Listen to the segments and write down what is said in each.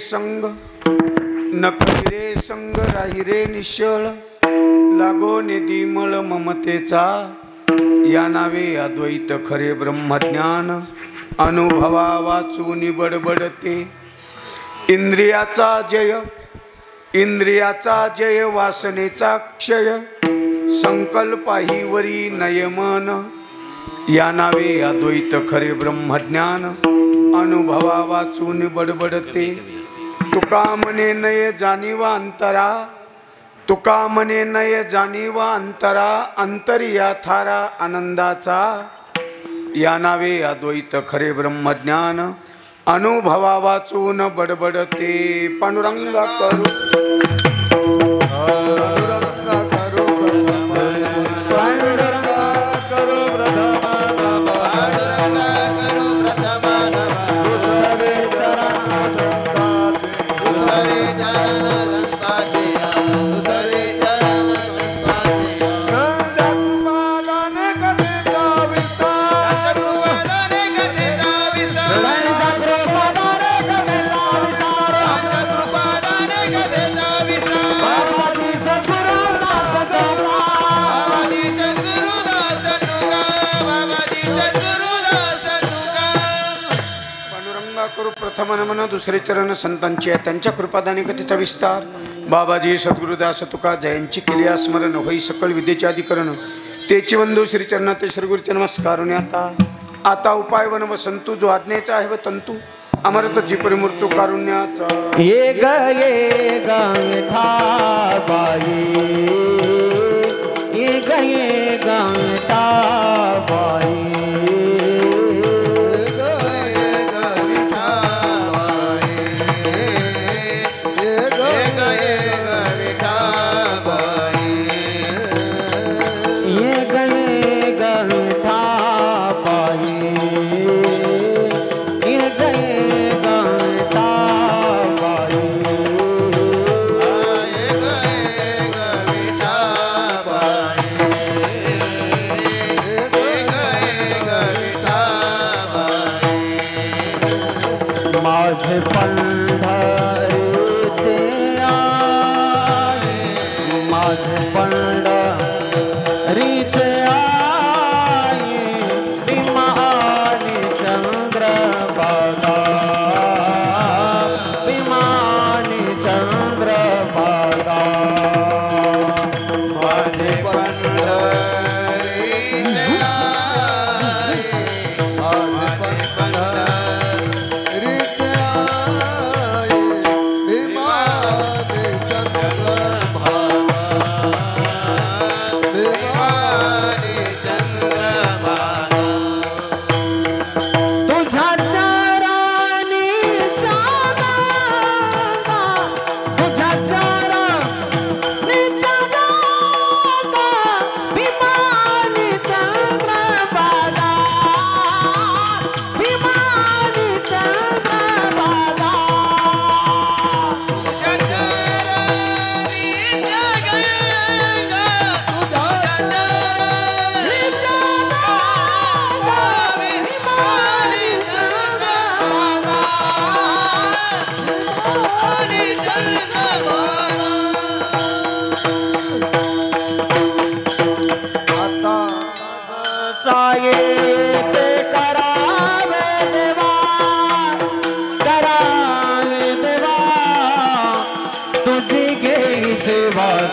संग न रे संग राही रे निश्चळ लागो निधिमळ ममतेचा या नावे अद्वैत खरे ब्रह्मज्ञान अनुभवा वाचून बडबडते इंद्रियाचा जय वासनेचा क्षय संकल्पाही वरी नयमन या नावे अद्वैत खरे ब्रह्मज्ञान अनुभवा वाचून बडबडते तुका मने नय जाणीवा अंतरा तुका मने नय जाणीवा अंतरा अंतरिया थारा आनंदाचा या नावे अद्वैत खरे ब्रह्मज्ञान अनुभवा वाचून बडबडते पांडुरंगा करू मन दुसरे चरण संतांचे त्यांच्या कृपादाने कथेचा विस्तार बाबाजी सद्गुरुदास तुका जयांची केली स्मरण होई सकळ विद्येचे अधिकरण तेची वंदू श्री चरणाते श्रीगुरुचे नमस्कार आता उपाय वन वसंतू जो आज्ञेचा आहे व तंतू अमृत जी परिमूर्तू कारुण्याचा ये गये ठाबाई ये गये ठाबाई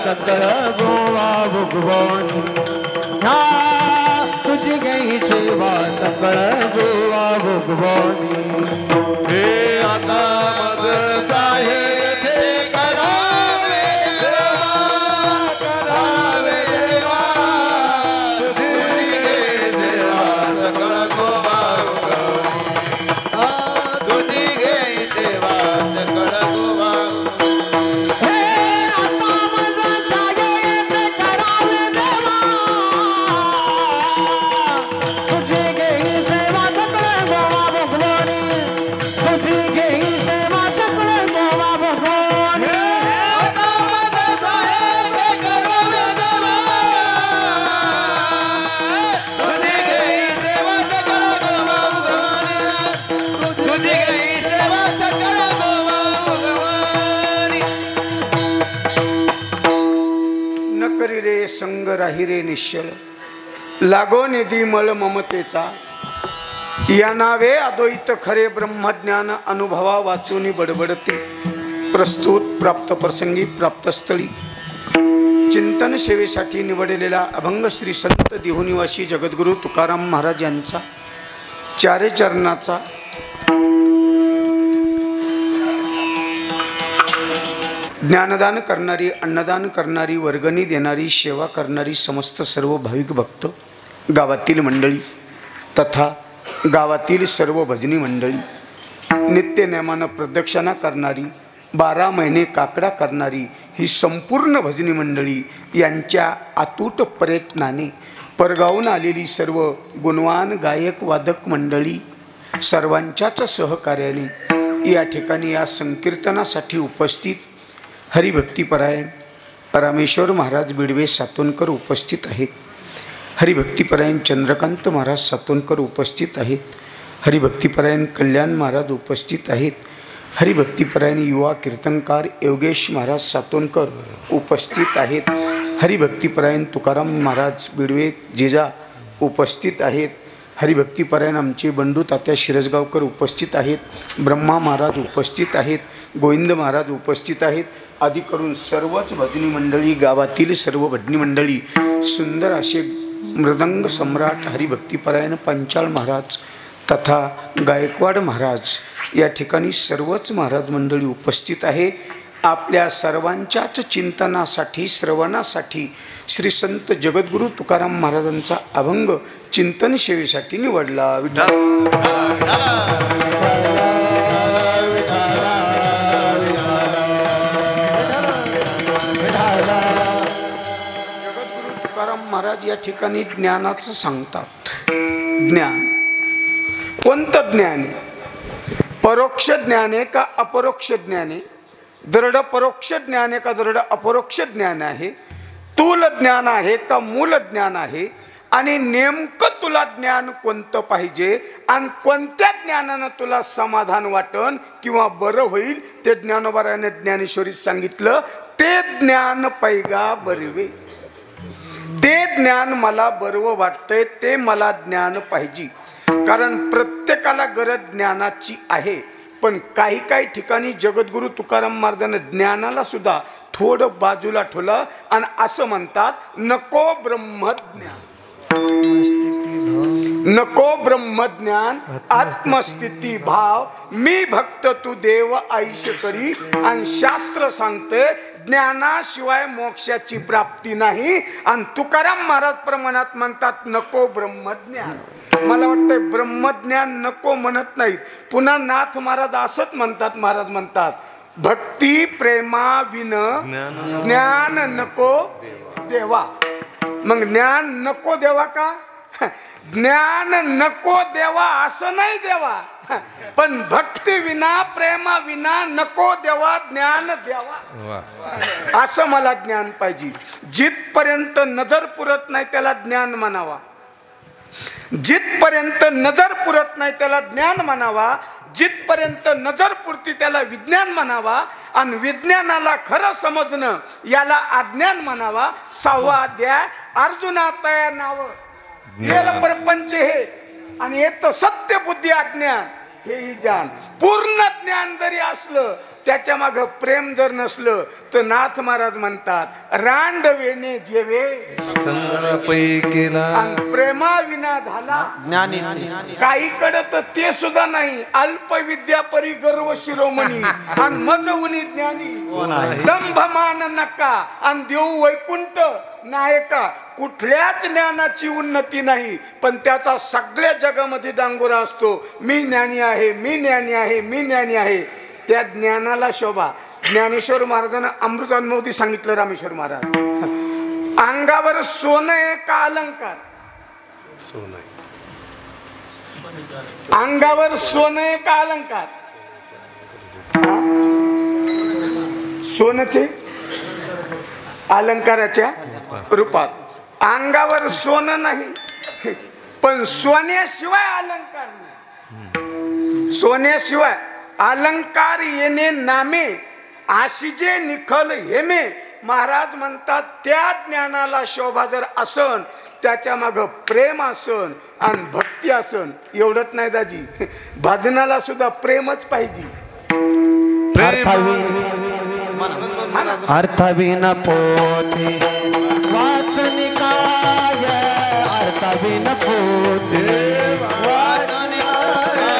सकल गोवा भगवानी तुझ गई सेवा सकल गोवा भगवानी हे आता मग साहेब करावे देवा करावे देवा तुझ गई सेवा सकल गोवा भगवानी तुझ गई सेवा सकल गोवा रे संग राही रे निश्चळ, लागो निधी मळ ममतेचा, या नावे अद्वैत खरे ब्रह्मज्ञान अनुभवा वाचूनी बडबडते. प्रस्तुत प्राप्त प्रसंगी प्राप्त स्थळी चिंतन सेवेसाठी निवडलेला अभंग श्री संत देहुनिवासी जगद्गुरु तुकाराम महाराज यांचा चारे चरणाचा ज्ञानदान करणारी, अन्नदान करणारी, वर्गणी देणारी, सेवा करणारी समस्त सर्व भाविक भक्त, गावातील मंडळी तथा गावातील सर्व भजनी मंडळी, नित्यनेमानं प्रदक्षिणा करणारी, 12 महिने काकडा करणारी ही संपूर्ण भजनी मंडळी यांच्या अतूट प्रयत्नाने परगावून आलेली सर्व गुणवान गायक वादक मंडळी सर्वांच्याच सहकार्याने या ठिकाणी या संकीर्तनासाठी उपस्थित हरिभक्तीपरायण रामेश्वर महाराज बिडवे सातोनकर उपस्थित आहेत. हरिभक्तीपरायण चंद्रकांत महाराज सातोनकर उपस्थित आहेत. हरिभक्तीपरायण कल्याण महाराज उपस्थित आहेत. हरिभक्तीपरायण युवा कीर्तनकार योगेश महाराज सातोनकर उपस्थित आहेत. हरिभक्तीपरायण तुकाराम महाराज बिडवे जेजा उपस्थित आहेत. हरिभक्तीपरायण आमचे बंडू तात्या शिरसगावकर उपस्थित आहेत. ब्रह्मा महाराज उपस्थित आहेत. गोविंद महाराज उपस्थित आहेत. आदी करून सर्वच भजनी मंडळी, गावातील सर्व भजनी मंडळी, सुंदर असे मृदंग सम्राट हरिभक्तीपरायण पंचाळ महाराज तथा गायकवाड महाराज या ठिकाणी सर्वच महाराज मंडळी उपस्थित आहे. आपल्या सर्वांच्याच चिंतनासाठी, श्रवणासाठी श्री संत जगद्गुरु तुकाराम महाराजांचा अभंग चिंतन सेवेसाठी निवडला. जगद्गुरु तुकाराम महाराज या ठिकाणी ज्ञानाचं सांगतात. ज्ञान कोणतं ज्ञान आहे? परोक्ष ज्ञान आहे का अपरोक्ष ज्ञान आहे? दृढ परोक्ष ज्ञान आहे का दृढ अपरोक्ष ज्ञान आहे? तूल ज्ञान आहे का मूल ज्ञान आहे? आणि नेमकं तुला ज्ञान कोणतं पाहिजे आणि कोणत्या ज्ञानानं तुला समाधान वाटन किंवा बरं होईल ते ज्ञानोबारायाने ज्ञानेश्वरीत सांगितलं. ते ज्ञान पैगा बरवे, ते ज्ञान मला बरवं वाटतंय, ते मला ज्ञान पाहिजे. कारण प्रत्येकाला गरज ज्ञानाची आहे. पण काही काही ठिकाणी जगद्गुरु तुकाराम महाराजांनी ज्ञानाला सुद्धा थोडं बाजूला ठेवलं आणि असं म्हणतात, नको ब्रह्मज्ञान, नको ब्रह्मज्ञान, आत्मस्थिती भाव, मी भक्त तू देव आयुष करी. आणि शास्त्र सांगते ज्ञानाशिवाय मोक्षाची प्राप्ती नाही. आणि तुकाराम महाराज प्रमाणात म्हणतात नको ब्रह्मज्ञान. मला वाटतं ब्रह्मज्ञान नको म्हणत नाहीत. पुन्हा नाथ महाराज असंच म्हणतात. महाराज म्हणतात भक्ती प्रेमा विन ज्ञान नको देवा. मग ज्ञान नको देवा का? ज्ञान नको देवा असं नाही देवा, पण भक्ती विना प्रेमा विना नको देवा ज्ञान देवा. असं मला ज्ञान पाहिजे. जिथपर्यंत नजर पुरत नाही त्याला ज्ञान म्हणावा. जिथपर्यंत नजर पुरत नाही त्याला ज्ञान म्हणावा. जिथपर्यंत नजर पुरती त्याला विज्ञान म्हणावा. आणि विज्ञानाला खरं समजणं याला अज्ञान म्हणावा. 6वा अध्याय अर्जुनातया नाव येल प्रपंच हे आणि येत सत्य बुद्धी अज्ञान हे जाण. पूर्ण ज्ञान जरी असलं त्याच्या मागे प्रेम जर नसलं तर नाथ महाराज म्हणतात रांडवेने जेवे प्रेमा विना झाला ज्ञानी. काहीकडे तर ते सुद्धा नाही. अल्पविद्या परी गर्व शिरोमणी आणि मजवुनी ज्ञानी. दंभमान नका आणि देऊ वैकुंठ नायका. कुठल्याच ज्ञानाची उन्नती नाही, पण त्याचा सगळ्या जगामध्ये डांगोरा असतो. मी ज्ञानी आहे, मी ज्ञानी आहे, मी ज्ञानी आहे. त्या ज्ञानाला शोभा. ज्ञानेश्वर महाराजांना अमृतानुभूती सांगितलं. रामेश्वर महाराज अंगावर सोनं आहे का अलंकार? अंगावर सोनं आहे का अलंकार? सोनचे अलंकाराच्या रूपात. अंगावर सोनं नाही, पण सोन्याशिवाय अलंकार नाही. सोन्याशिवाय अलंकार येणे नामे, आशिजे निखल हेमे. महाराज म्हणतात त्या ज्ञानाला शोभा जर असन, त्याच्या माग प्रेम असन आणि भक्ती असन. एवढंच नाही दाजी, भजनाला सुद्धा प्रेमच पाहिजे. अर्थविन पोते वाचन काय, अर्थविन पोते वाचन काय,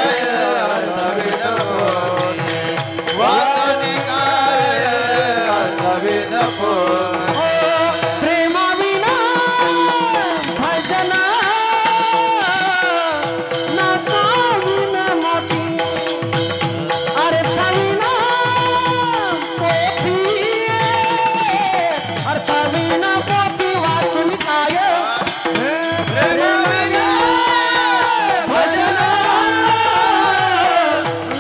अर्थविन पोते, वाचन काय, अर्थविन पोते. प्रेमाविना भजन नाकाविन मोती, अर्थविना पोथी, अर्थविना पोथी वाचन काय, प्रेमाविना भजन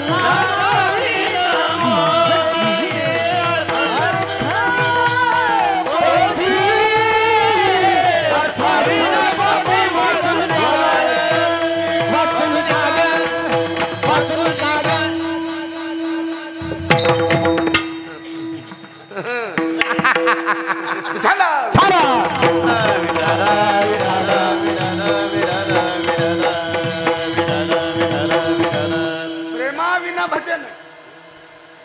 नाकाविन मोती, अर्थविन पोथी, वाचन काय, वाचन काय, वाचन काय. झाला. प्रेमाविना भजन,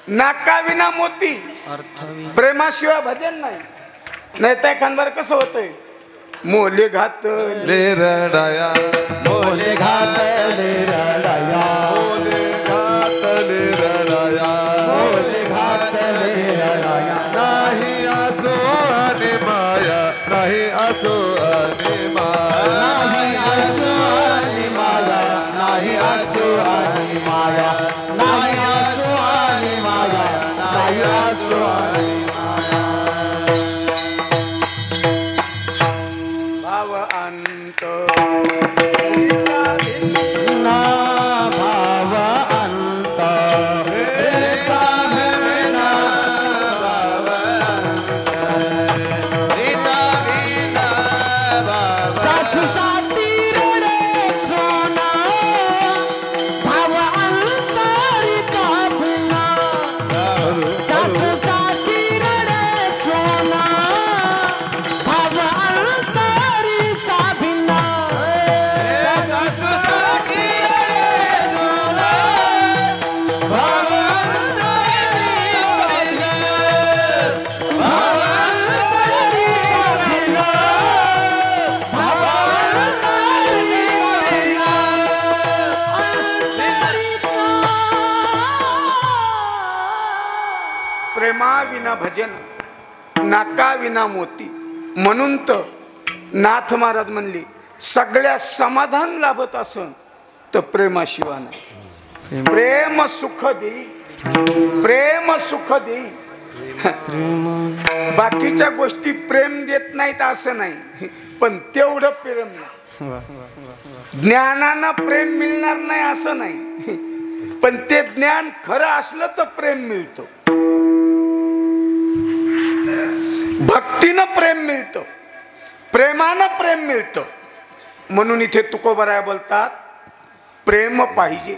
नाकाविना मोती. प्रेमाशिवाय भजन नाही. नाही त्या खानदार कसं होतंय, मोले घात लेरडाया, मोले घातले रडया, मोले घात लेरडाया, मोले घातले रडया. नाही असो आणि माया, नाही असो आणि माया, नाही असो आणि माया, नाही असो आणि माया, नाही असो आणि माया, नाही असो आणि भाव अंत ना भाव अंत. सासू साठी रडे सोना, भाव अंतरी का भिना. सासू साठी रडे सोना, भाव अंतरी का भिना. प्रेमाविना भजन, नाकाविना मोती. म्हणून तर नाथ महाराज म्हणले, सगळ्या समाधान लाभत असन तर प्रेमाशिवाय नाही. प्रेम सुख देई, प्रेम सुख देई. बाकीच्या गोष्टी प्रेम देत नाहीत असं नाही, पण तेवढं प्रेम नाही. ज्ञानानं प्रेम मिळणार नाही असं नाही, पण ते ज्ञान खरं असलं तर प्रेम मिळतं. भक्तीनं प्रेम मिळतं, प्रेमानं प्रेम मिळतं. म्हणून इथे तुकोबराय बोलतात, प्रेम पाहिजे.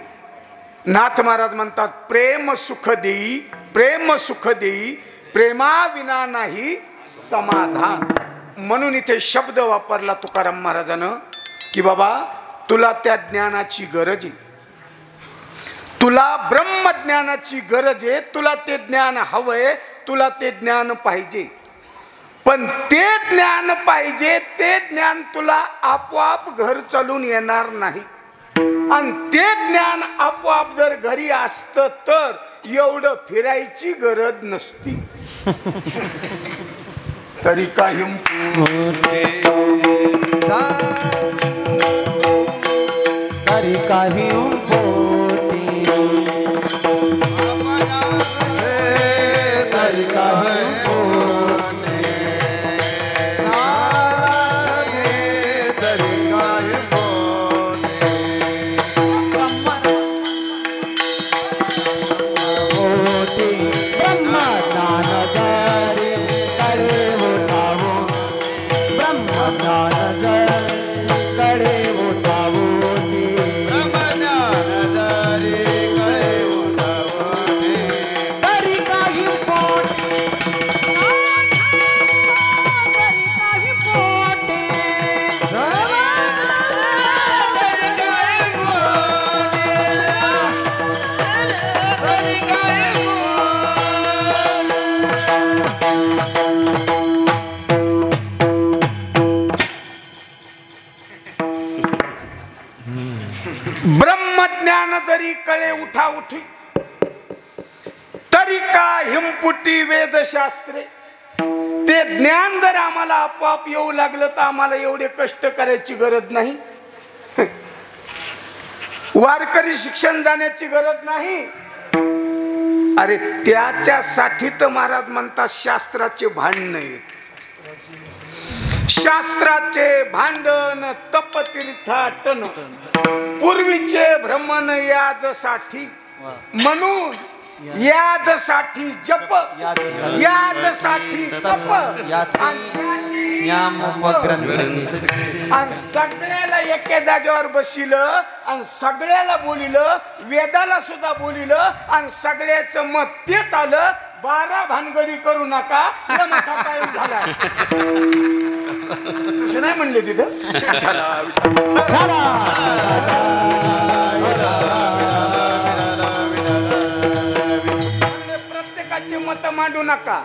नाथ महाराज म्हणतात, प्रेम सुख देई, प्रेम सुख देई, प्रेमाविना नाही समाधान. म्हणून इथे शब्द वापरला तुकाराम महाराजानं की बाबा तुला त्या ज्ञानाची गरज आहे, तुला ब्रह्मज्ञानाची गरज आहे, तुला ते ज्ञान हवंय, तुला ते ज्ञान पाहिजे. पण ते ज्ञान पाहिजे, ते ज्ञान तुला आपोआप घर चालून येणार नाही. आणि ते ज्ञान आपोआप जर घरी असतं तर एवढं फिरायची गरज नसती. तरी काही तरी काही पोती, तरी काही ब्रह्मज्ञान पोटी वेदशास्त्रे, ते ज्ञान जर आम्हाला आपोआप येऊ लागलं तर आम्हाला एवढे कष्ट करायची गरज नाही, वारकरी शिक्षण जाण्याची गरज नाही. अरे त्याच्यासाठी तर महाराज म्हणतात शास्त्राचे भांडण आहेत. शास्त्राचे भांडण तपतीर्थाटन, पूर्वीचे भ्रमण याजसाठी, म्हणून याजसाठी जप, याजसाठी तप, आणि सगळ्याला एके जागेवर बसिलं आणि सगळ्याला बोलिलं, वेदाला सुद्धा बोलिलं आणि सगळ्याचं मत तेच आलं. 12 भानगडी करू नका, मोठा कायम झाला. तसं नाही म्हणले तिथं. प्रत्येकाचे मत मांडू नका.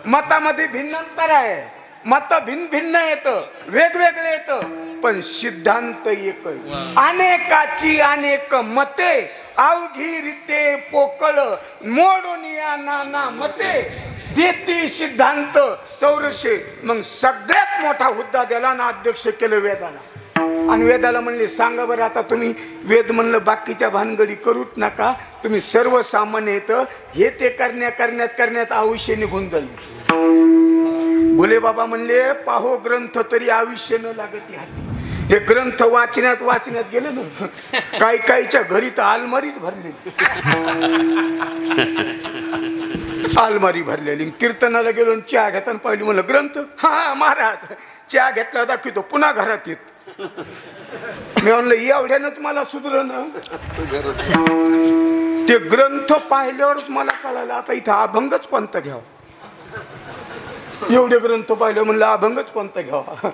मतामध्ये भिन्नंतर आहे, मत भिन्न भिन्न येतं, वेगवेगळे येतं, पण सिद्धांत एक आहे. अनेकाची अनेक मते, अवघी रीते पोकळ, मोडून या नाना मते, देती सिद्धांत चौरशे. मग सगळ्यात मोठा हुद्दा दिला ना अध्यक्ष केलं वेदाला. आणि वेदाला म्हणले सांगा बरं आता तुम्ही, वेद म्हणलं बाकीच्या भानगडी करूच नका, तुम्ही सर्वसामान्य येतं हे ते करण्यात आयुष्य निघून जाईल. भोले बाबा म्हणले पाहो ग्रंथ तरी आयुष्य न लागत. हे ग्रंथ वाचण्यात गेले ना, काहीच्या घरी तर आलमारीच भरलेली, आलमारी भरलेली. कीर्तनाला गेलो चहा घेताना पाहिली, म्हणलं ग्रंथ, हा महाराज चहा घेतला दाखवतो, पुन्हा घरात येत. मी म्हणलं एवढ्यानंच मला सुधरण. ते ग्रंथ पाहिल्यावरच मला कळालं आता इथं अभंगच कोणता घ्यावा. एवढे ग्रंथ पाहिलं, म्हणलं अभंगच कोणता घ्यावा.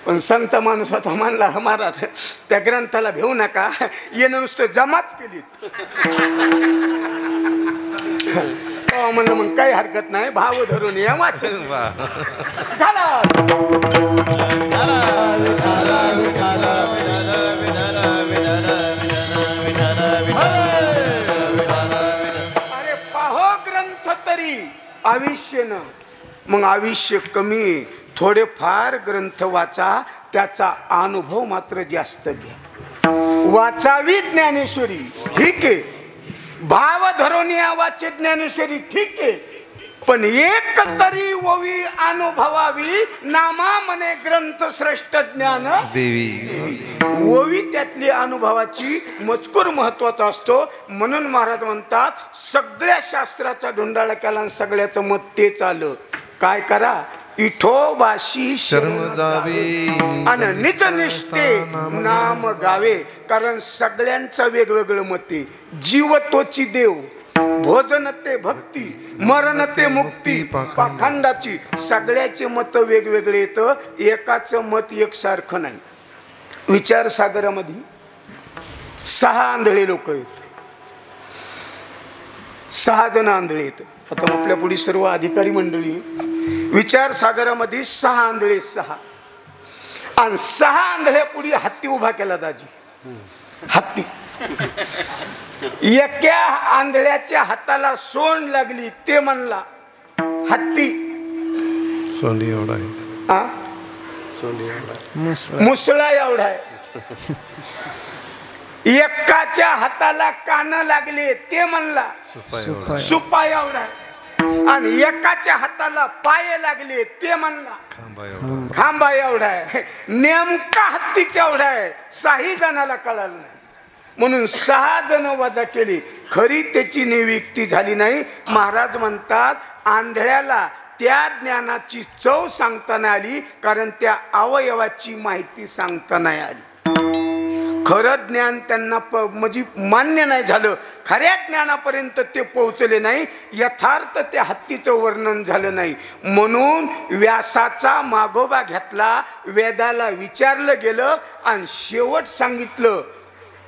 पण संत माणूस होता, म्हणला महाराज त्या ग्रंथाला भेऊ नका, येणं नुसतं जमाच केली. म्हणलं मग काही हरकत नाही, भाव धरून या वाचन. अरे पाहो ग्रंथ तरी आयुष्य न. मग आयुष्य कमी, थोडेफार ग्रंथ वाचा, त्याचा अनुभव मात्र जास्त घ्या. वाचावी ज्ञानेश्वरी ठीक आहे, भाव धरून या वाचे ज्ञानेश्वरी ठीक आहे, पण एक तरी ओवी अनुभवावी, नामा मने ग्रंथ श्रेष्ठ ज्ञान देवी. ओवी त्यातली अनुभवाची मजकूर महत्वाचा असतो. म्हणून महाराज म्हणतात सगळ्या शास्त्राचा धुंडाळा केला आणि सगळ्याचं मत तेच आलं. काय करा, इठोबाशी शरण जावे आणि निज निष्ठे नाम गावे. कारण सगळ्यांचं वेगवेगळं मते. जीव तोची देव, भोजन ते भक्ती, मरण ते मुक्ती, पाखंडाची. सगळ्याचे मत वेगवेगळे येतं, एकाचं मत एकसारखं नाही. विचारसागरामध्ये 6 आंधळे लोक आहेत, 6 जण आंधळे आहेत. आता आपल्या पुढे सर्व अधिकारी मंडळी. विचारसागरामध्ये 6 आंधळे, 6 आणि 6 आंधळ्या पुढे हत्ती उभा केला दाजी. हत्ती. एका आंधळ्याच्या हाताला सोंड लागली, ते म्हणला हत्ती सोंडी एवढा आहे, मुसळा एवढा आहे. एकाच्या हाताला कान लागले, ते म्हणला सुपा एवढा आहे. आणि एकाच्या हाताला पाय लागले, ते म्हणला खांबा एवढा आहे. नेमका हत्ती केवढा आहे 6 जणाला कळालं नाही. म्हणून 6 जण वजा केली. खरी त्याची नियुक्ती झाली नाही. महाराज म्हणतात आंधळ्याला त्या ज्ञानाची चव सांगता नाही आली, कारण त्या अवयवाची माहिती सांगता नाही आली. खरं ज्ञान त्यांना म्हणजे मान्य नाही झालं, खऱ्या ज्ञानापर्यंत ते पोहोचले नाही, यथार्थ त्या हत्तीचं वर्णन झालं नाही. म्हणून व्यासाचा मागोबा घेतला, वेदाला विचारलं गेलं आणि शेवट सांगितलं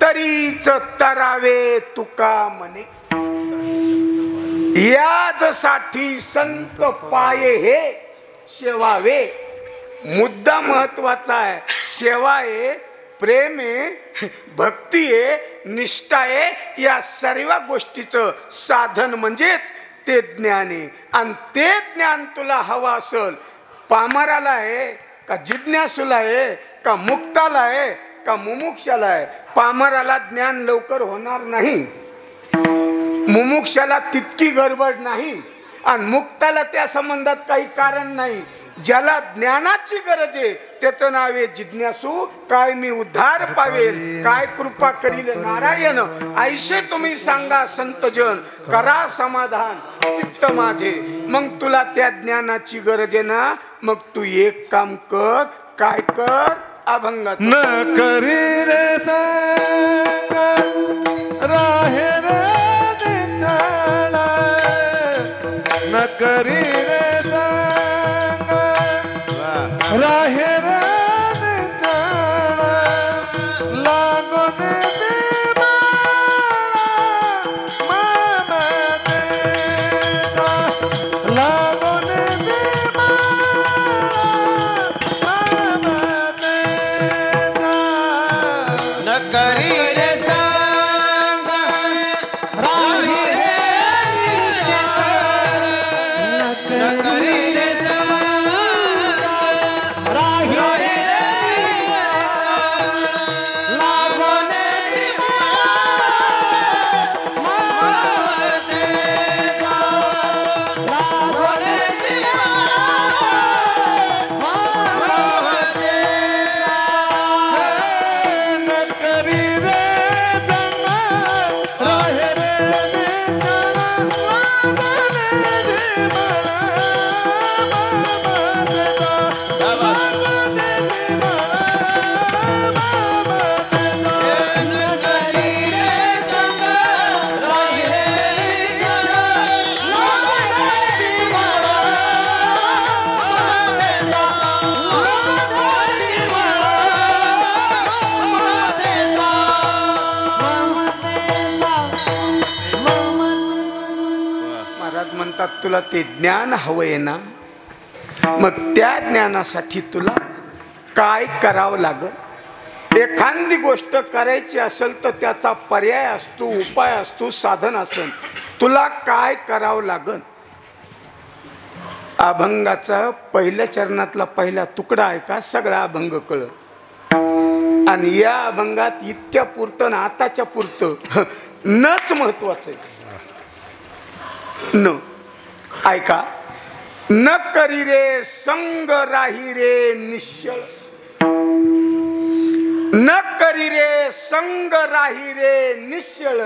तरीच तरावे तुका म्हणे. याजसाठी संत पाये हे सेवावे. मुद्दा महत्वाचा आहे. सेवा आहे, प्रेम आहे, भक्ती आहे, निष्ठा आहे. या सर्व गोष्टीचं साधन म्हणजेच ते ज्ञान आहे. आणि ते ज्ञान तुला हवं असेल, पामराला आहे का जिज्ञासूला आहे का मुक्ताला आहे का मुमुक्षाला आहे. पामराला ज्ञान लवकर होणार नाही, मुमुक्षाला तितकी गडबड नाही, आणि मुक्ताला त्या संबंधात काही कारण नाही. ज्याला ज्ञानाची गरज आहे त्याचं नाव आहे जिज्ञासू. काय मी उद्धार पावेल, काय कृपा करील नारायण, ऐसे तुम्ही सांगा संतजन, करा समाधान चित्त माझे. मग तुला त्या ज्ञानाची गरज आहे ना, मग तू एक काम कर. काय कर? अभंगात न करी रे संग राहे रे नितळा, न करी रे संग राहे रे नितळा, लागून दे मामा देजा, लागून दे न करी रे सांग राही रे न करी रे सांग राही रे लागून म्हणतात तुला ते ज्ञान हवंय ना, मग त्या ज्ञानासाठी तुला काय करावं लागल. एखादी गोष्ट करायची असेल तर त्याचा पर्याय असतो, उपाय असतो, साधन असेल. तुला काय करावं लागल. अभंगाचा पहिल्या चरणातला पहिला तुकडा आहे का, सगळा अभंग कळ. आणि या अभंगात इतक्या पुरतं ना, आताच्या पुरतं नच महत्वाचं आहे. न ऐका. न करी रे संग राही रे निश्चळ, न करी रे संग राही रे निश्चळ,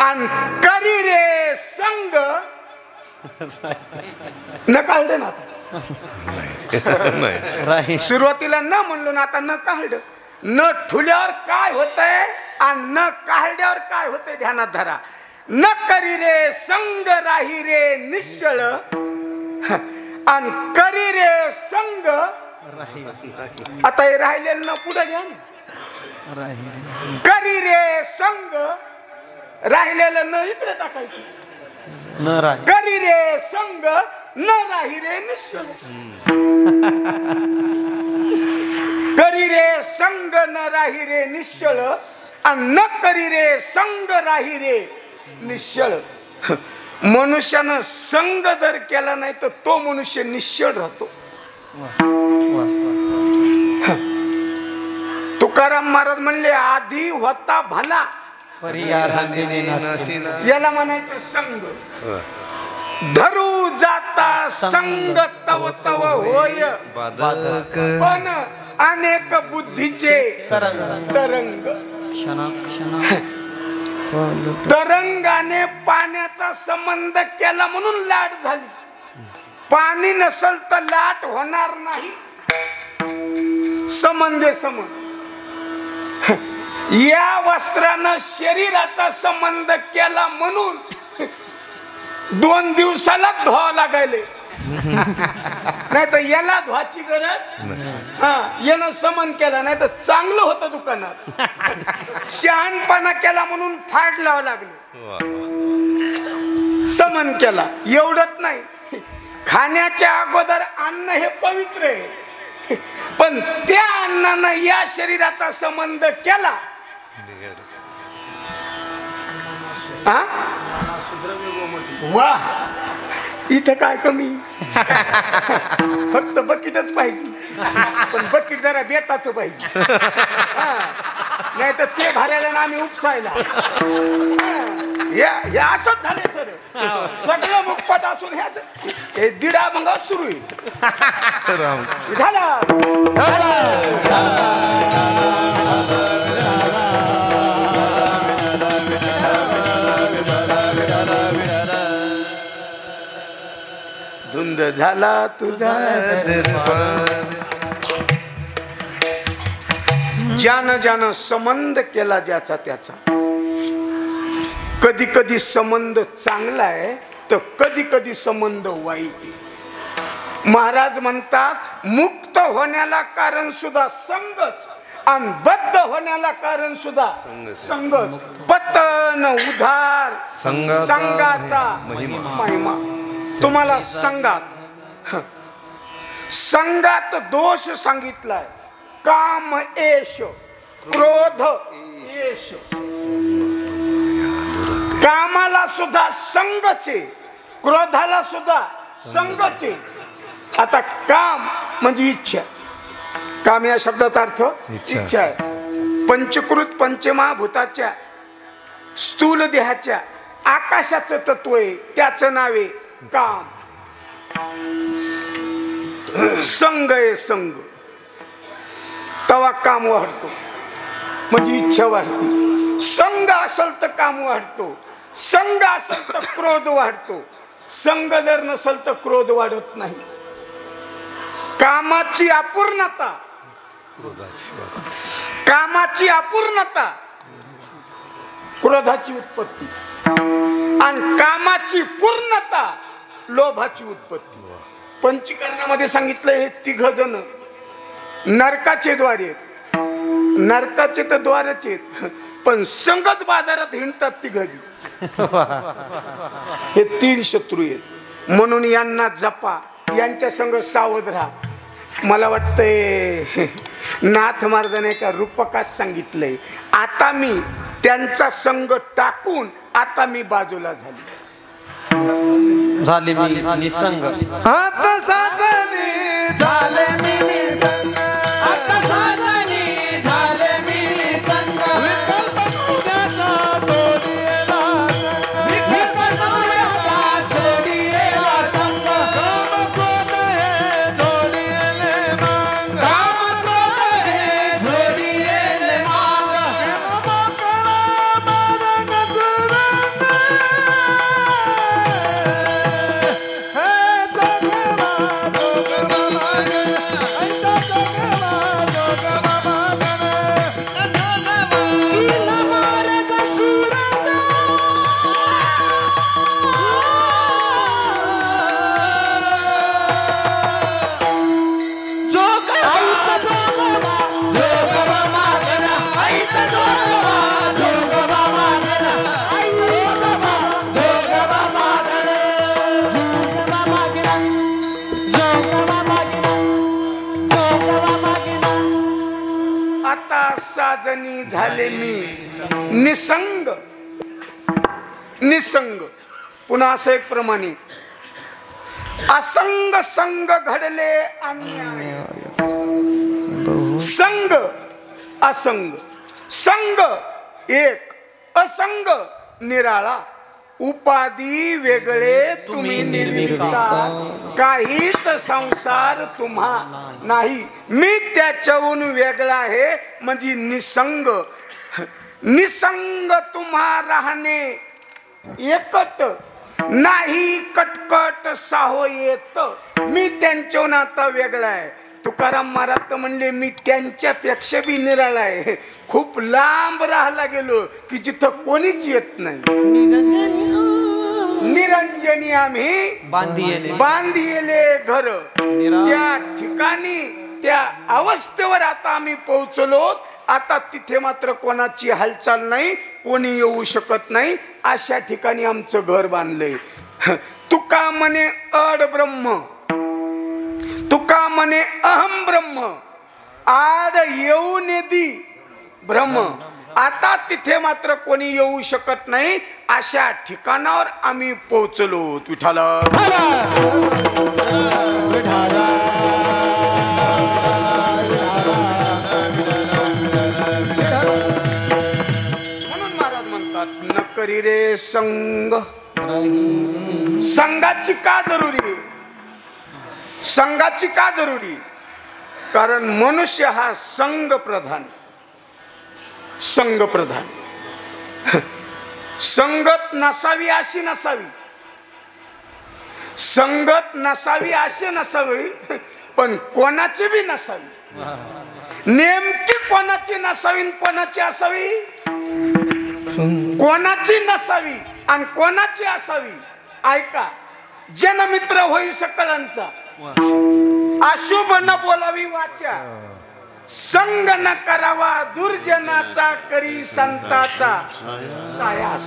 आणि करी रे संग न काढलं ना. सुरुवातीला न म्हणलो ना, आता न काढलं. न ठुल्यावर काय होतंय आणि न काढल्यावर काय होतंय ध्यानात धरा. न करी रे संग राही रे निश्चळ, आणि करी रे संग. आता हे राहिलेलं न पुढे घ्या ना. करी रे संग, राहिलेलं न इकडे टाकायचं. करी रे संग न राही रे निश्चळ, करी रे संग न राही रे निश्चळ, आणि न करी रे संग राही रे निश्चळ. मनुष्यानं संग जर केला नाही तर तो मनुष्य निश्चळ राहतो. तुकाराम महाराज म्हणले आधी होता भला, याला म्हणायचं संग. धरू जाता संग तव तव होय, पण अनेक बुद्धीचे तरंग. तरंगाने पाण्याचा संबंध केला म्हणून लाट झाली. पाणी नसल तर लाट होणार नाही. संबंधे संबंध. या वस्त्रानं शरीराचा संबंध केला म्हणून 2 दिवसाला धुवा लागायले, नाही तर याला धुवाची गरज. यानं समन केला नाही तर चांगलं होतं दुकानात. शहाणपणा केला म्हणून फाड लावा लागले. समन केला एवढंच नाही, खाण्याच्या अगोदर अन्न हे पवित्र आहे, पण त्या अन्नानं या शरीराचा संबंध केला. वा इथं काय कमी फक्त बकीटच पाहिजे पण बकीट जरा बेताच पाहिजे नाही तर ते भरायला ना आम्ही उपसायला हे असंच झाले सर सगळं मुखपट असून हे दिडा मग सुरू होईल झाला धुंद झाला तुझा ज्यानं ज्यानं संबंध केला ज्याचा त्याचा कधी कधी संबंध चांगला आहे तर कधी कधी संबंध वाईट आहे. महाराज म्हणतात मुक्त होण्याला कारण सुद्धा संगच आणि बद्ध होण्याला कारण सुद्धा संगत. पतन उधार संघाचा महिमा. तुम्हाला संघात दोष सांगितलाय. काम एश क्रोध एश. कामाला सुद्धा संघचे क्रोधाला सुद्धा संघचे. आता काम म्हणजे इच्छा. काम या शब्दाचा अर्थ इच्छा आहे. पंचकृत पंचमहाभूताच्या स्थूल देहाच्या आकाशाचं तत्व आहे त्याचं नाव आहे काम. संघ आहे संघ. तवा काम वाढतो म्हणजे इच्छा वाढते. संघ असेल तर काम वाढतो. संघ असेल तर क्रोध वाढतो. संघ जर नसेल तर क्रोध वाढत नाही. कामाची अपूर्णता कामाची अपूर्णता क्रोधाची उत्पत्ती आणि कामाची पूर्णता लोभाची उत्पत्ती. पंचकर्णामध्ये सांगितलं हे तिघ जण नरकाचे द्वार आहेत. नरकाचे तर द्वारच आहेत पण संगत बाजारात हिंडतात तिघही. हे तीन शत्रू आहेत म्हणून यांना जपा. यांच्या संग सावध राहा. मला वाटतंय नाथ महाराजांनी एका रूपकात सांगितलंय आता मी त्यांचा संग टाकून आता मी बाजूला झाले मी निसंग. आता साधनी झाले मी निसंग. आता साधनी झाले मी निसंग. विकल्प नवऱ्याचा सोडिएला संग. विकल्प नवऱ्याचा सोडिएला संग. काम क्रोध हे जोडिएले मांग. काम क्रोध हे जोडिएले मांग. मोकळा मार्ग दुरंग. साजनी झाले मी निसंग. निसंग. पुन्हा असं एक प्रमाणे असंग संग घडले अन्याय. संग असंग. संग एक असंग निराळा. उपाधी वेगळे तुम्ही निर्मिता. काहीच संसार तुम्हा नाही. मी त्याच्याहून वेगळा आहे म्हणजे निसंग. निसंग तुम्हा राहणे एकट नाही कटकट साहो येत. मी त्यांच्याहून आता वेगळा आहे. तुकाराम महाराज तर म्हणले मी त्यांच्यापेक्षा बी निराळा आहे. खूप लांब राहायला गेलो की जिथं कोणीच येत नाही. निरंजनी आम्ही बांधिले घर. त्या ठिकाणी त्या अवस्थेवर आता आम्ही पोहोचलो. आता तिथे मात्र कोणाची हालचाल नाही. कोणी येऊ शकत नाही. अशा ठिकाणी आमचं घर बांधलंय. तुका म्हणे अड ब्रह्म. तुका म्हणे अहम ब्रह्म. आड येऊ नेदी ब्रह्म. आता तिथे मात्र कोणी येऊ शकत नाही अशा ठिकाणावर आम्ही पोहोचलो. विठाला म्हणून महाराज म्हणतात न करी रे संग. संघाची का जरुरी? संघाची का जरुरी? कारण मनुष्य हा संघ प्रधान. संघ प्रधान. संगत नसावी अशी नसावी. संगत नसावी अशी नसावी पण कोणाची बी नसावी. नेमकी कोणाची नसावी कोणाची असावी? कोणाची नसावी आणि कोणाची असावी? ऐका, जनमित्र होई सकळांचा, अशुभ न बोलावी वाचा, संग न करावा दुर्जनाचा, करी संताचा सायास.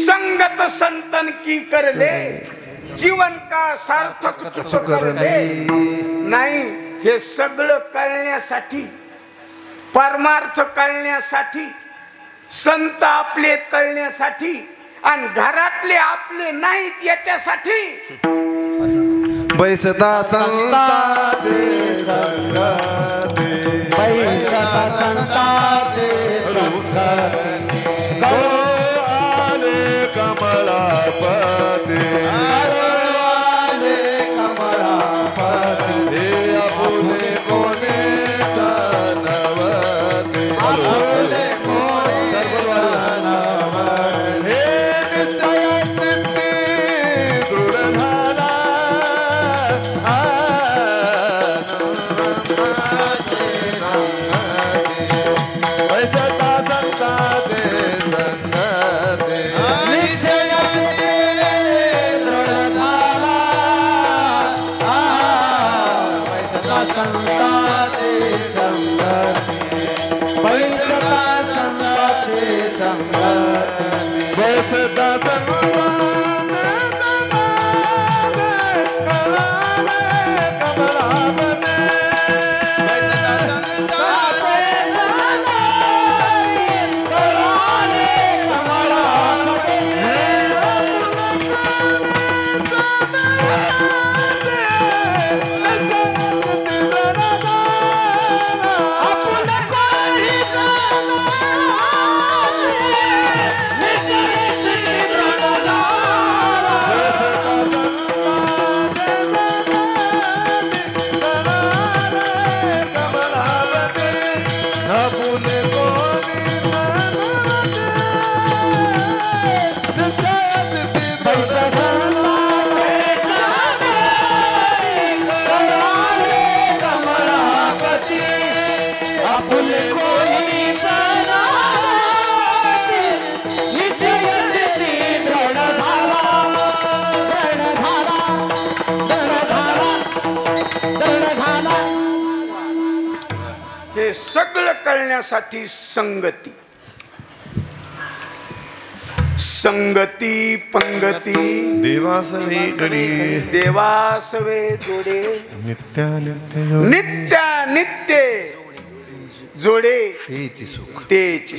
संगत संतन की करले, जीवन का सार्थक चुक करले. नाही, हे सगळं कळण्यासाठी, परमार्थ कळण्यासाठी, संत आपले कळण्यासाठी आणि घरातले आपले नाहीत याच्यासाठी बैसता संताचे संगते, बैसता संताचे संगते, आले कमलापते, आले कमलापते, हे आपुले कोणे नवते, आपुले कोणे हे निश्चय चित्ती दृढ झाला. बैसता संताचे संगते, बैसता हे सगळं कळण्यासाठी संगती. संगती पंगती देवासवे गडी, देवासवे जोडे, नित्या नित्य जोडे, तेची सुख, तेची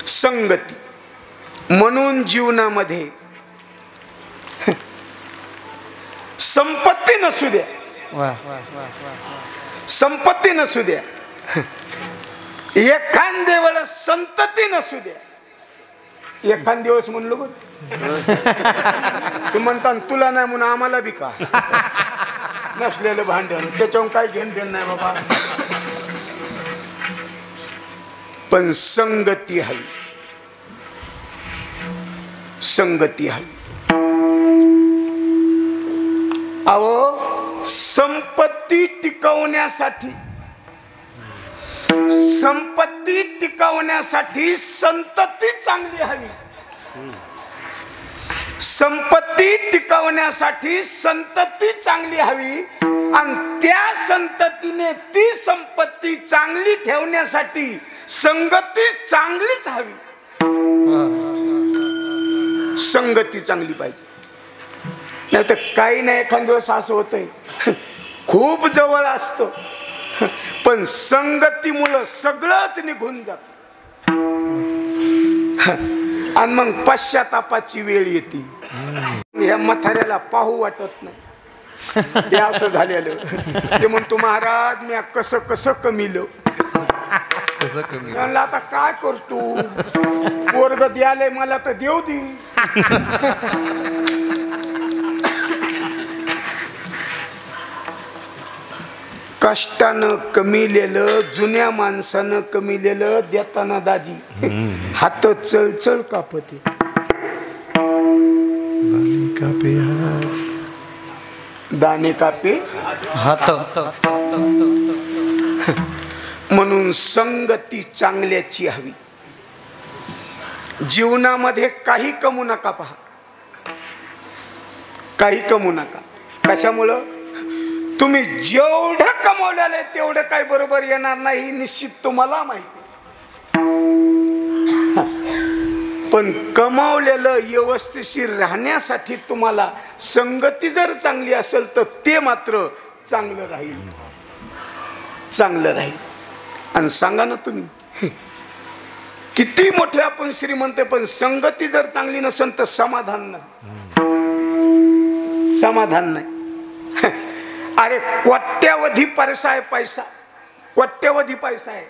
संगती. म्हणून जीवनामध्ये संपत्ती नसू द्या, संपत्ती नसू द्या, एखाद्या वेळेस संतती नसू द्या. एखाद दिवस म्हणलो बघ तू म्हणता तुला नाही म्हणून आम्हाला बी का नसलेलं भांडण, त्याच्यावर काय घेण देण नाही बाबा. पण संगती हवी, संगती हवी. अहो, संपत्ती टिकवण्यासाठी, संपत्ती टिकवण्यासाठी संतती चांगली हवी. संपत्ती टिकवण्यासाठी संतती चांगली हवी आणि त्या संततीने ती संपत्ती चांगली ठेवण्यासाठी संगती चांगलीच हवी. संगती चांगली पाहिजे. नाही तर काही नाही, एखाद दिवस असं होतंय खूप जवळ असतो पण संगतीमुळं सगळंच निघून जात आणि मग पश्चातापाची वेळ येते. ह्या म्हाताऱ्याला पाहू वाटत नाही. हे असं झालेलं. ते म्हणतो महाराज मी कसं कसं कमीलो. कसं कमी म्हणलं आता काय करतो, पोरग द्याले मला तर देऊ दे. कष्टानं कमीलेलं, जुन्या माणसानं कमीलेलं देताना दाजी हात चळचळ कापते. दाणे कापे हात. म्हणून संगती चांगल्याची हवी. जीवनामध्ये काही कमवू नका. पहा, काही कमवू नका. कशामुळं? तुम्ही जेवढं कमवलेलं आहे तेवढं काही बरोबर येणार नाही, निश्चित तुम्हाला माहिती. पण कमावलेलं व्यवस्थिशीर राहण्यासाठी तुम्हाला संगती जर चांगली असेल तर ते मात्र चांगलं राहील, चांगलं राहील. आणि सांगा ना तुम्ही, किती मोठे आपण श्रीमंत, पण संगती जर चांगली नसेल तर समाधान नाही, समाधान नाही. अरे कोट्यावधी पैसा आहे, पैसा कोट्यावधी पैसा आहे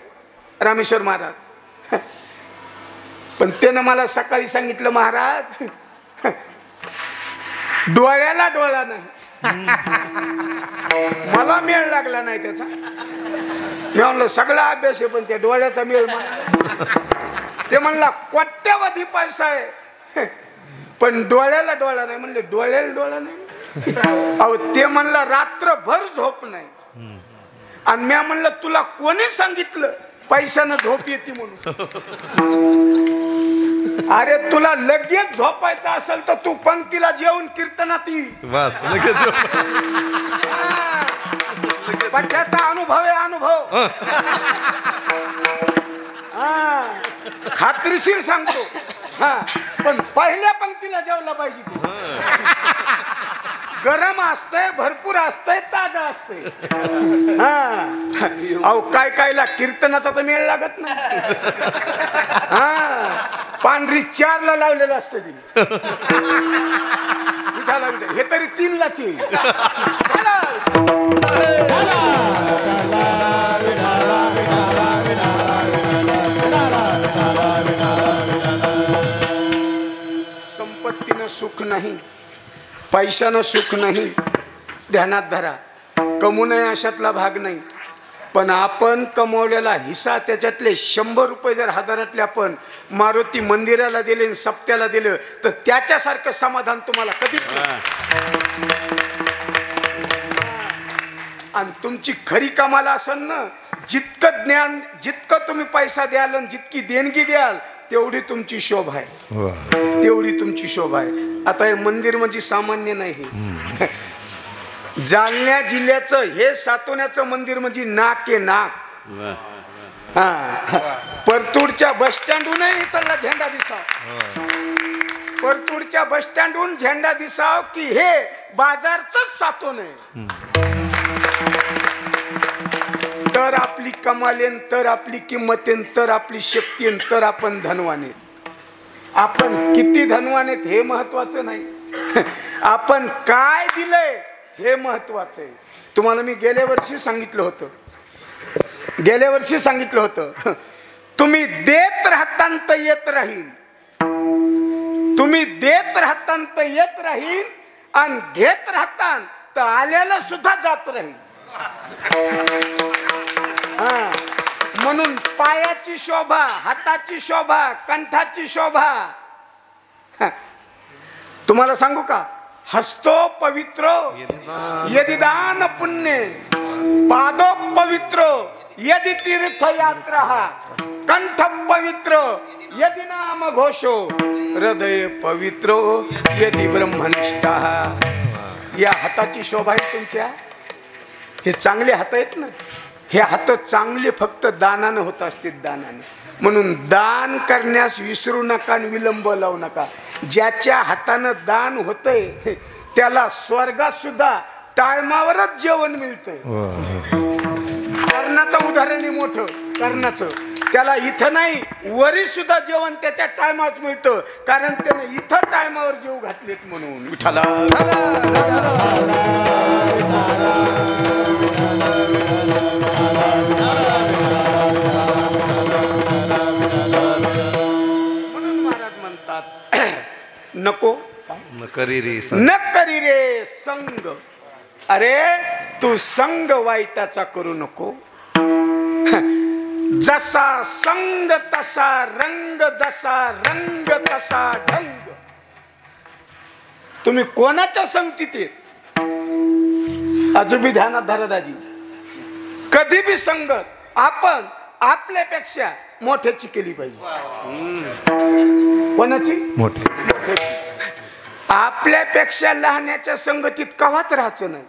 रामेश्वर महाराज. पण त्यानं मला सकाळी सांगितलं, महाराज डोळ्याला डोळा नाही. मला मेळ लागला नाही त्याचा. मी म्हणलं सगळा अभ्यास आहे पण त्या डोळ्याचा मेळ. ते म्हणला कोट्यावधी पैसा आहे पण डोळ्याला डोळा नाही. म्हणले डोळ्याला डोळा नाही. अहो ते म्हणलं रात्रभर झोप नाही. आणि मी म्हणलं तुला कोणी सांगितलं पैशानं झोप येते म्हणून? अरे तुला लगेच झोपायचं असेल तर तू पंक्तीला जेवून कीर्तनात ये. बस लगेच पठ्याचा अनुभव आहे, अनुभव. खात्रीशीर सांगतो. पण पहिल्या पंक्तीला जेवला पाहिजे तू. गरम असतंय, भरपूर असतंय, ताजा असतंय. अहो काय कायला कीर्तनाचा तर मेळ लागत नाही. पांढरी 4 ला लावलेलं असतं तिने. हे तरी 3 लाच येईल. संपत्तीनं सुख नाही, पैशानं सुख नाही. ध्यानात धरा, कमवू नये अशातला भाग नाही. पण आपण कमवलेला हिस्सा, त्याच्यातले 100 रुपये जर हजारातले आपण मारुती मंदिराला दिले, सप्त्याला दिलं तर त्याच्यासारखं समाधान तुम्हाला कधीच नाही. आणि तुमची खरी कमाल असेल ना, जितकं ज्ञान, जितकं तुम्ही पैसा द्याल आणि जितकी देणगी द्याल तेवढी तुमची शोभा आहे, तेवढी तुमची शोभा आहे. आता हे मंदिर म्हणजे सामान्य नाही. जालन्या जिल्ह्याचं हे सातोण्याचं मंदिर म्हणजे नाक आहे, नाक. परतूरच्या बस स्टँडहूनही इथला झेंडा दिसाव, परतूरच्या बस स्टँडहून झेंडा दिसाव की हे बाजारच सातोन आहे. तर आपली कमालेन, तर आपली किंमतेन, तर आपली शक्तीन, तर आपण धनवाने. आपण किती धनवान आहेत हे महत्वाचं नाही, आपण काय दिलंय हे महत्वाचं आहे. तुम्हाला मी गेल्या वर्षी सांगितलं होतं, तुम्ही देत राहतांत येत राहील, तुम्ही देत राहतांत येत राहील आणि घेत राहतान तर आल्याला सुद्धा जात राहील. म्हणून पायाची शोभा, हाताची शोभा, कंठाची शोभा. तुम्हाला सांगू का, हस्तो पवित्र यदि दान पुण्य, पादो पवित्र यदि तीर्थ यात्रा, कंठ पवित्र यदि नाम घोषो, हृदय पवित्र यदि ब्रह्मनिष्ठा. या हाताची शोभा आहे तुमच्या. हे चांगले हात आहेत ना, हे हात चांगले फक्त दानानं होत असते, दानाने. म्हणून दान करण्यास विसरू नका आणि विलंब लावू नका. ज्याच्या हातानं दान होतंय त्याला स्वर्गात सुद्धा टाळमावरच जेवण मिळतंय. कर्णाचं उदाहरण आहे मोठं. कर्णाचं त्याला इथं नाही वरी सुद्धा जेवण त्याच्या टायमात मिळतं, कारण त्याने इथं टायमावर जेव घातलेत म्हणून. विठाला म्हणून महाराज म्हणतात नको न करी रे न करी रे संग. अरे तू संग वाईटाचा करू नको. जसा संग तसा रंग, जसा रंग तसा ढंग. तुम्ही कोणाच्या संगतीत आहेत अजूबी ध्यानात धरा दाजी. कधी बी संगत आपण आपल्यापेक्षा मोठ्याची केली पाहिजे. कोणाची? मोठ्याची. आपल्यापेक्षा लहानाच्या संगतीत कवाच राहायचं नाही,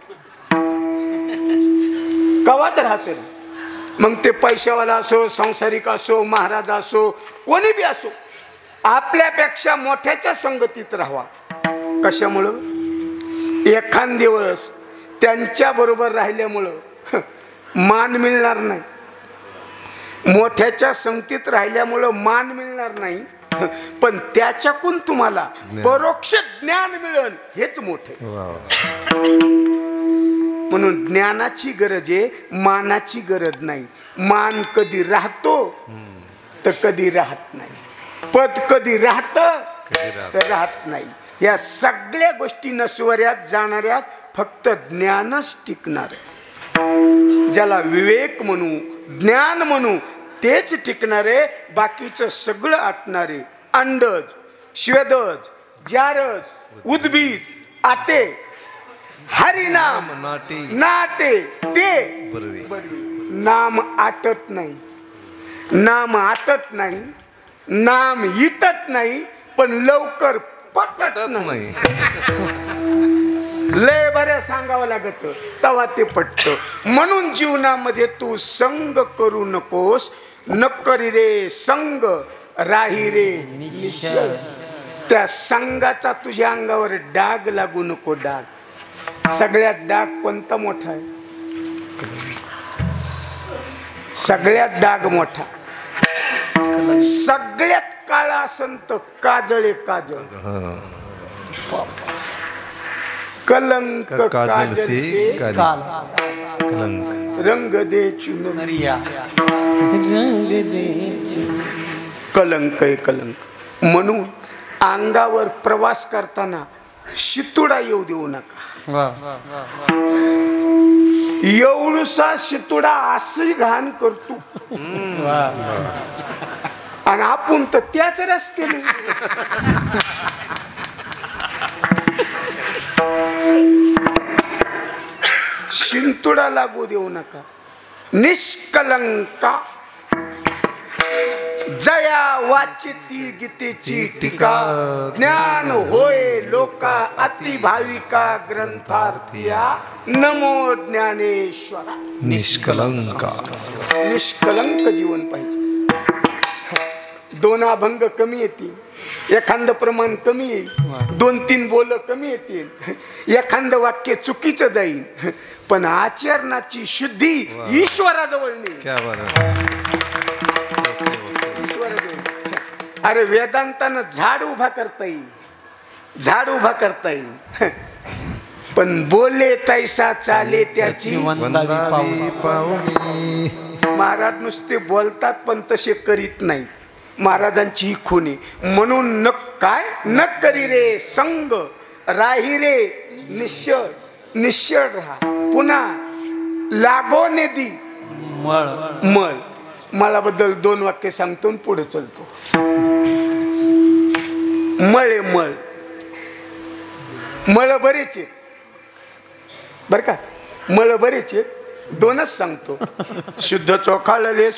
कवाच राहायचं नाही. मग ते पैशावाला असो, संसारिक असो, महाराज असो, कोणी बी असो, आपल्यापेक्षा मोठ्याच्या संगतीत राहावा. कशामुळं? एखाद दिवस त्यांच्या बरोबर राहिल्यामुळं मान मिळणार नाही, मोठ्याच्या संगतीत राहिल्यामुळं मान मिळणार नाही, पण त्याच्याकडून तुम्हाला परोक्ष ज्ञान मिळेल, हेच मोठे. म्हणून ज्ञानाची गरज आहे, मानाची गरज नाही. मान कधी राहतो तर कधी राहत नाही, पद कधी राहत तर राहत नाही. या सगळ्या गोष्टी नश्वऱ्यात जाणाऱ्यात फक्त ज्ञानच टिकणार आहे. ज्याला विवेक म्हणू, ज्ञान म्हणू, तेच टिकणारे. बाकीचं सगळं आटणारे. अंडज, श्वेदज, जारज, उद्भिज, आते, हरिनाम नाते ते बरवी. नाम आटत नाही, नाम आटत नाही, नाम इटत नाही, पण लवकर पटत नाही. लय बऱ्या सांगावं लागत तेव्हा ते पटत. म्हणून जीवनामध्ये तू संग करू नकोस. न करी रे संग, राही रे निश्चय. त्या संगाचा तुझ्या अंगावर डाग लागू नको. डाग, सगळ्यात डाग कोणता मोठा आहे? सगळ्यात डाग मोठा. सगळ्यात काळा संत काजळे काजळ. कलंक काजल से कलंक रंग दे चुनरिया. कलंक आहे कलंक. म्हणून अंगावर प्रवास करताना शितुडा येऊ देऊ नका. एवढूसा शितुडा अशी घाण करतो आणि आपण तर त्याच रस्त्याने. शिंतुडा लागू देऊ नका. निष्कलंका जया वाचिती गीतेची टीका. ज्ञान होय लोका अति भाविका ग्रंथार्थिया. नमो ज्ञानेश्वरा. निष्कलंका. निष्कलंक जीवन पाहिजे. दोन अभंग कमी येतील, एखादं प्रमाण कमी येईल, 2-3 बोल कमी येतील, एखादं वाक्य चुकीचं जाईल, पण आचरणाची शुद्धी ईश्वराजवळ नाही. अरे वेदांतानं झाड उभा करता येईल, झाड उभा करता येईल, पण बोले तैसा चाले त्याची पाहुणी. महाराज नुसते बोलतात पण तसे करीत नाही. महाराजांची ही खून आहे. म्हणून न काय न करी रे संग, राही रे निश्चळ. निश्चळ राहा. पुन्हा लागो नेदी मळ. मळाबद्दल 2 वाक्य सांगतो पुढे चलतो. मळे मळ. मळ बरेच आहेत बर का. मळ बरेच आहेत. 2च सांगतो. शुद्ध चोखाळले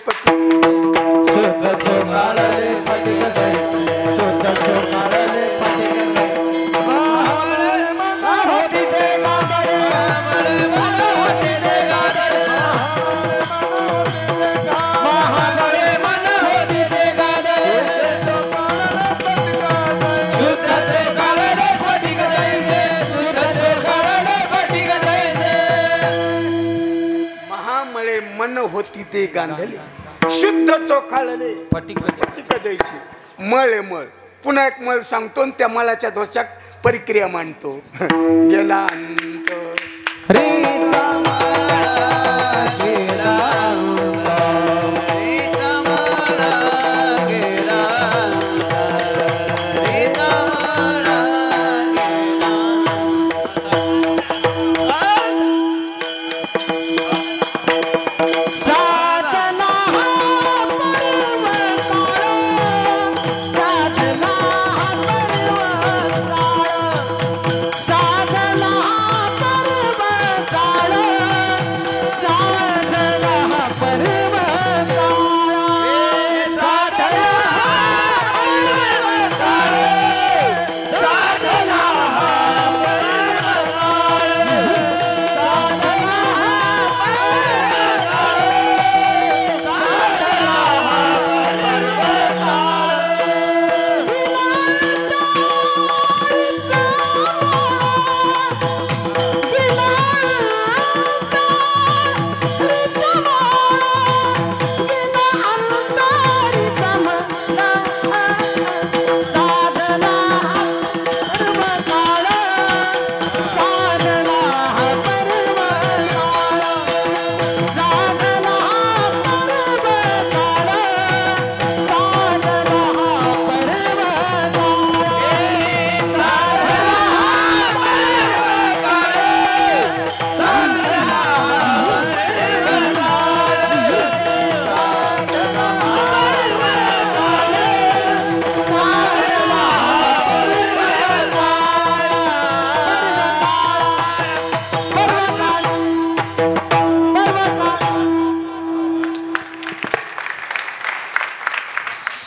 गांधले मन होती ते गांधले शुद्ध चोखाळले फटिक जैशी मळ मळ. पुन्हा एक मळ सांगतो आणि त्या मळाच्या दोषात परिक्रिया मांडतो. गेला अंत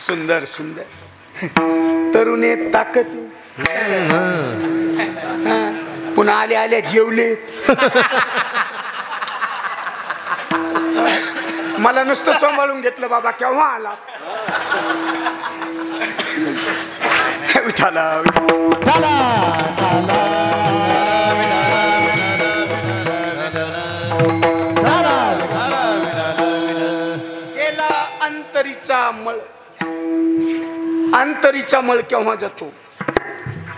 सुंदर सुंदर तरुणे ताकद पुन्हा आले आले जेवले. मला नुसतं सांभाळून घेतलं. बाबा केव्हा आला? विठाला गेला अंतरीचा मळ. अंतरीचा मळ केव्हा जातो?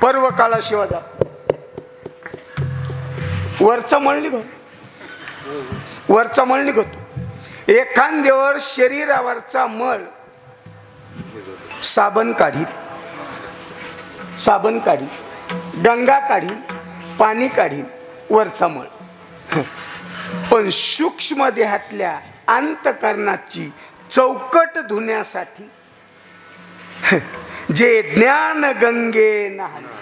पर्व काळाशिवाय जातो. वरचा मळ निघतो. वरचा मळ निघतो. एखाद्यावर शरीरावरचा मळ साबण काढी, साबण काढी, गंगा काढी, पाणी काढी, वरचा मळ. पण सूक्ष्म देहातल्या अंतकरणाची चौकट धुण्यासाठी जे ज्ञान गंगे न्हाणे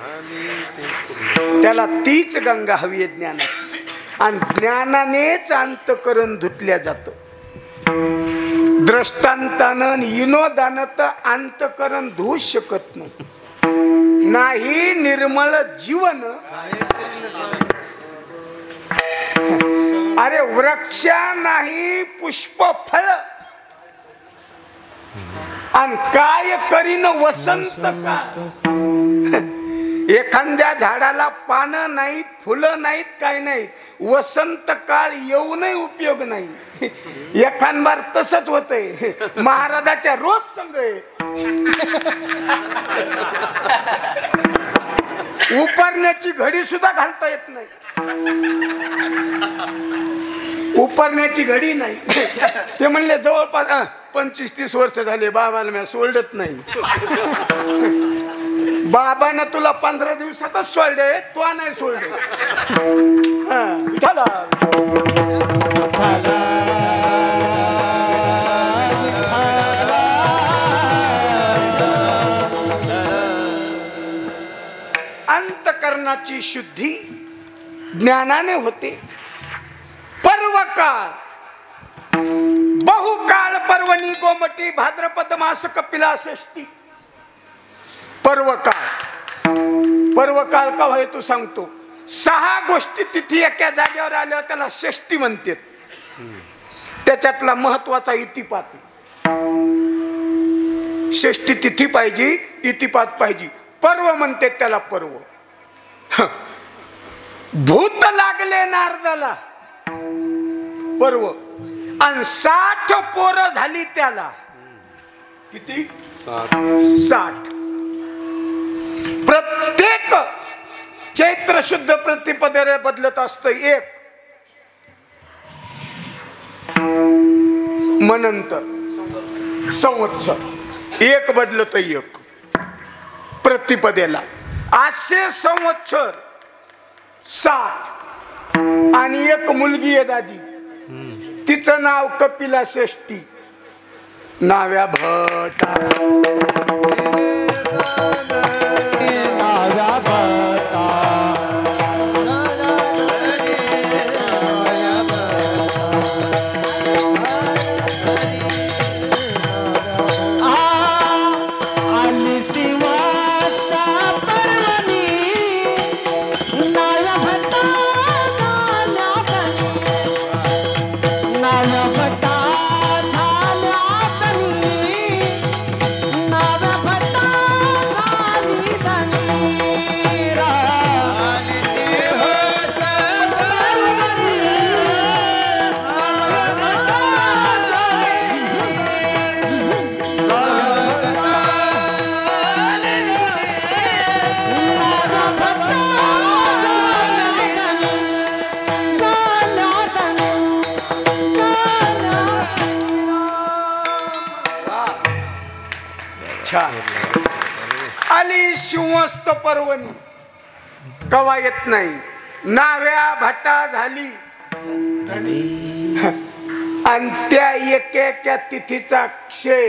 त्याला तीच गंगा हवी आहे ज्ञानाची. आणि ज्ञानानेच अंतकरण धुतल्या जातं. दृष्टांतानं विनोदानं तर अंतकरण धुवू शकत नाही. निर्मळ जीवन. अरे वृक्ष नाही पुष्प फळ आणि काय करीन वसंत काळ. एखाद्या झाडाला पानं नाहीत, फुलं नाहीत, काय नाहीत. वसंत काळ येऊनही उपयोग नाही. एखादबार तसंच होतंय. महाराजाच्या रोज संग उपरण्याची घडी सुद्धा घालता येत नाही. उपरण्याची घडी नाही. ते म्हणले जवळपास 25-30 वर्ष झाले बाबाला मी सोडत नाही. बाबानं तुला 15 दिवसातच सोडले, तो नाही सोडले. चला अंतकरणाची शुद्धी ज्ञानाने होते. पर्वकाळ बहुकाळ पर्वणी गोमटी भाद्रपद मास कपिला षष्टी. पर्वकाळ. पर्वकाळ का होय तू सांगतो. 6 गोष्टी तिथी एका जागेवर आल्यावर त्याला षष्टी म्हणतात. त्याच्यातला महत्वाचा इतिपात. षष्टी तिथी पाहिजे, इतिपात पाहिजे. पर्व म्हणते त्याला पर्व. भूत लागले नारदाला पर्व. आणि 60 पोरं झाली त्याला. किती? 60. प्रत्येक चैत्र शुद्ध प्रतिपदेला बदलत असतं एक. मनंतर संवत्सर एक बदलत एक प्रतिपदेला. असे संवत्सर 60. आणि एक मुलगी आहे दाजी, तिचं नाव कपिला षष्ठी. नाव्या भटा आली शिवस्त पर्वणी. कवा येत नाही. नाव्या भटा झाली आणि त्या एकेका तिथीचा क्षय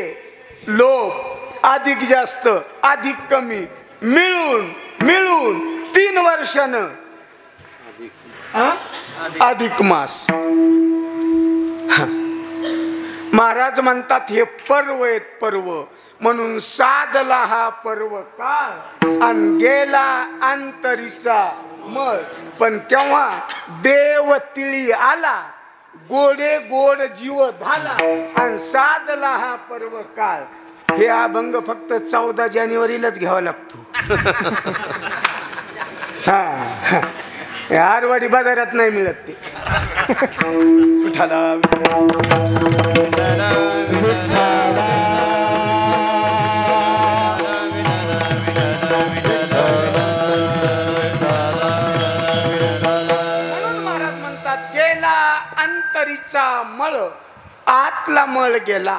लोप अधिक जास्त अधिक कमी मिळून मिळून 3 वर्षानं अधिक मास. महाराज म्हणतात हे पर्व आहेत पर्व म्हणून साधला हा पर्व काळ आणि गेला अंतरीचा मळ. पण केव्हा देव तिळी आला गोडे गोड जीव झाला आणि साधला हा पर्व काळ. हे अभंग फक्त 14 जानेवारीलाच घ्यावा लागतो. हा आरवाडी बाजारात नाही मिळत ते. विठ्ठला मळ आतला मळ गेला.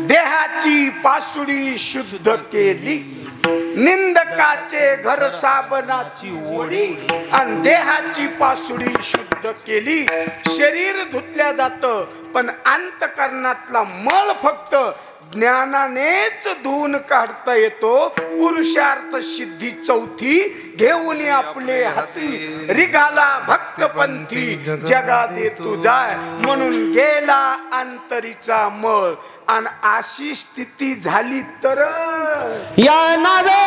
देहाची पासुडी शुद्ध केली. निंदकाचे घर साबणाची ओढी आणि देहाची पासुडी शुद्ध केली. शरीर धुतल्या जात पण अंतकरणातला मळ फक्त ज्ञानानेच धुवून काढता येतो. पुरुषार्थ सिद्धी चौथी घेऊन आपले हाती रिगाला भक्तपंथी जगा दे तू जाय म्हणून गेला अंतरीचा मळ. आणि अशी स्थिती झाली तर या नावे